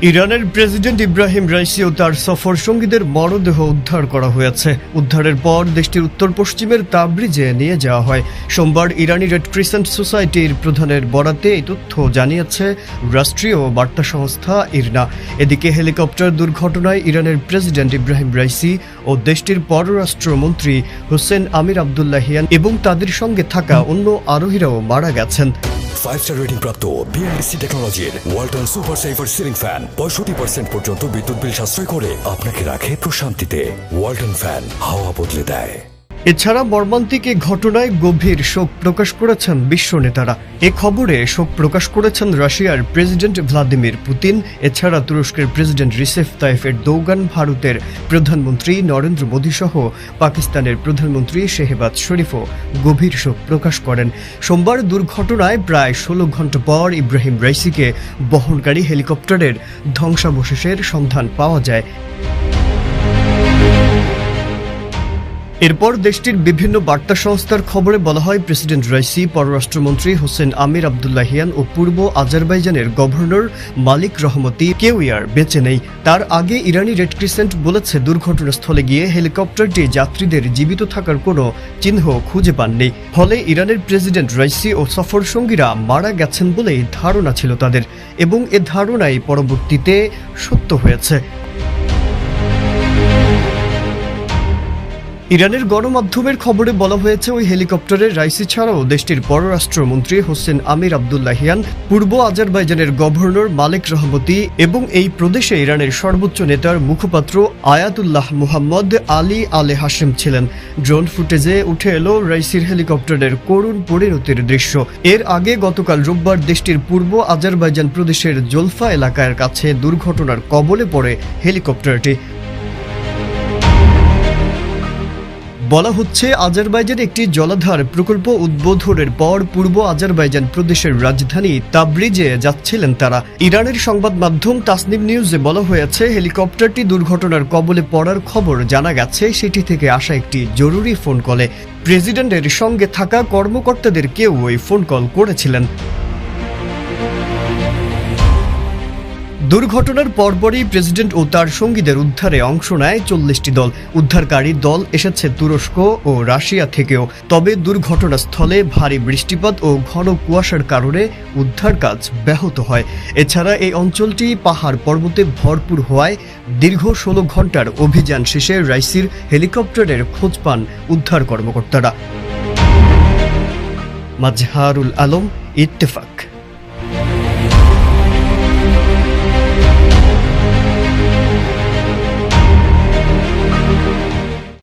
ইরানের president Ebrahim Raisi ও তার সফর সঙ্গীদের মরদেহ উদ্ধার করা হয়েছে। উদ্ধারের পর দেশটির উত্তর পশ্চিমের তাবরিজে নিয়ে যাওয়া হয়। সোমবার ইরানি রেড ক্রিসেন্ট সোসাইটির প্রধানের বরাতে এই তথ্য জানিয়েছে রাষ্ট্রীয় বার্তা সংস্থা ইরনা। এদিকে হেলিকপ্টার দুর্ঘটনায় ইরানের প্রেসিডেন্ট ইব্রাহিম রাইসি ও দেশটির পররাষ্ট্রমন্ত্রী হোসেন আমির আবদুল্লাহিয়ান এবং তাদের সঙ্গে থাকা অন্য আরোহীরাও মারা গেছেন। 5-স্টার রেটিং প্রাপ্ত বিএলডিসি টেকনোলজির Walton super saver ceiling fan 65% পর্যন্ত বিদ্যুৎ বিল সাশ্রয় করে আপনাকে রাখে প্রশান্তিতে। ওয়ালটন ফ্যান হাওয়া বদলে দেয়। এছাড়া মর্মান্তিক এ ঘটনায় গভীর শোক প্রকাশ করেছেন বিশ্ব নেতারা। এ খবরে শোক প্রকাশ করেছেন রাশিয়ার প্রেসিডেন্ট ভ্লাদিমির পুতিন। এছাড়া তুরস্কের প্রেসিডেন্ট রিসেপ তাইয়েপ এরদোগান, ভারতের প্রধানমন্ত্রী নরেন্দ্র মোদী সহ পাকিস্তানের প্রধানমন্ত্রী শেহবাজ শরীফও গভীর শোক প্রকাশ করেন। সোমবার দুর্ঘটনায় প্রায় 16 ঘণ্টা পর ইব্রাহিম রাইসিকে বহনকারী হেলিকপ্টারের ধ্বংসাবশেষের সন্ধান পাওয়া যায়। এরপর দেশটির বিভিন্ন বার্তা সংস্থার খবরে বলা হয়, প্রেসিডেন্ট রাইসি, পররাষ্ট্রমন্ত্রী হোসেন আমির আবদুল্লাহিয়ান ও পূর্ব আজারবাইজানের গভর্নর মালিক রহমতি কেউই আর বেঁচে নেই। তার আগে ইরানি রেড ক্রিসেন্ট বলেছে, দুর্ঘটনাস্থলে গিয়ে হেলিকপ্টারটি যাত্রীদের জীবিত থাকার কোনো চিহ্ন খুঁজে পাননি। ফলে ইরানের প্রেসিডেন্ট রাইসি ও সফর সঙ্গীরা মারা গেছেন বলেই ধারণা ছিল তাদের, এবং এ ধারণাই পরবর্তীতে সত্য হয়েছে। ইরানের গণমাধ্যমের খবরে বলা হয়েছে, ওই হেলিকপ্টারে রাইসি ছাড়াও দেশটির পররাষ্ট্রমন্ত্রী হোসেন আমির আবদুল্লাহিয়ান, পূর্ব আজারবাইজানের গভর্নর মালিক রহমতি এবং এই প্রদেশে ইরানের সর্বোচ্চ নেতার মুখপাত্র আয়াতুল্লাহ মুহাম্মদ আলী আলে হাশেম ছিলেন। ড্রোন ফুটেজে উঠে এলো রাইসির হেলিকপ্টারের করুণ পরিণতির দৃশ্য। এর আগে গতকাল রোববার দেশটির পূর্ব আজারবাইজান প্রদেশের জোলফা এলাকার কাছে দুর্ঘটনার কবলে পড়ে হেলিকপ্টারটি। বলা হচ্ছে, আজারবাইজানে একটি জলাধার প্রকল্প উদ্বোধনের পর পূর্ব আজারবাইজান প্রদেশের রাজধানী তাবরিজে যাচ্ছিলেন তারা। ইরানের সংবাদ মাধ্যম তাসনিম নিউজে বলা হয়েছে, হেলিকপ্টারটি দুর্ঘটনার কবলে পড়ার খবর জানা গেছে সেটি থেকে আসা একটি জরুরি ফোন কলে। প্রেসিডেন্টের সঙ্গে থাকা কর্মকর্তাদের কেউ ওই ফোন কল করেছিলেন। দুর্ঘটনার পরপরই প্রেসিডেন্ট ও তার সঙ্গীদের উদ্ধারে অংশ নেয় 40টি দল। উদ্ধারকারী দল এসেছে তুরস্ক ও রাশিয়া থেকেও। তবে দুর্ঘটনাস্থলে ভারী বৃষ্টিপাত ও ঘন কুয়াশার কারণে উদ্ধার কাজ ব্যাহত হয়। এছাড়া এই অঞ্চলটি পাহাড় পর্বতে ভরপুর হওয়ায় দীর্ঘ 16 ঘণ্টার অভিযান শেষে রাইসির হেলিকপ্টারের খোঁজ পান উদ্ধার কর্মকর্তারা। মাজহারুল আলম, ইত্তেফাক।